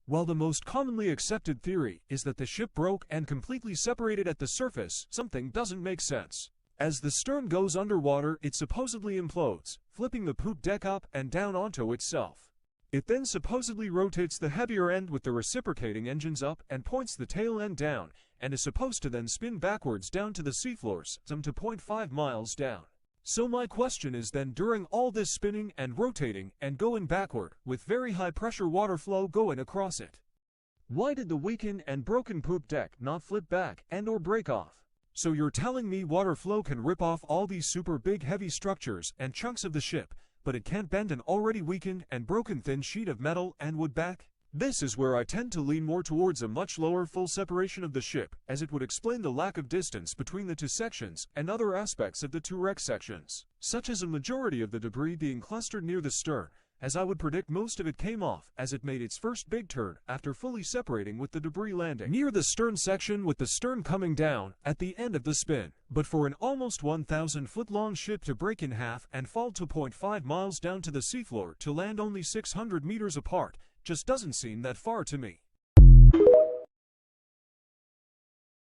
While the most commonly accepted theory is that the ship broke and completely separated at the surface, something doesn't make sense. As the stern goes underwater, it supposedly implodes, flipping the poop deck up and down onto itself. It then supposedly rotates the heavier end with the reciprocating engines up and points the tail end down, and is supposed to then spin backwards down to the seafloors, some 2.5 miles down. So my question is then, during all this spinning and rotating and going backward, with very high pressure water flow going across it, why did the weakened and broken poop deck not flip back and or break off? So you're telling me water flow can rip off all these super big heavy structures and chunks of the ship, but it can't bend an already weakened and broken thin sheet of metal and wood back? This is where I tend to lean more towards a much lower full separation of the ship, as it would explain the lack of distance between the two sections and other aspects of the two wreck sections, such as a majority of the debris being clustered near the stern, as I would predict most of it came off as it made its first big turn after fully separating, with the debris landing near the stern section with the stern coming down at the end of the spin. But for an almost 1,000-foot-long ship to break in half and fall 2.5 miles down to the seafloor to land only 600 meters apart just doesn't seem that far to me.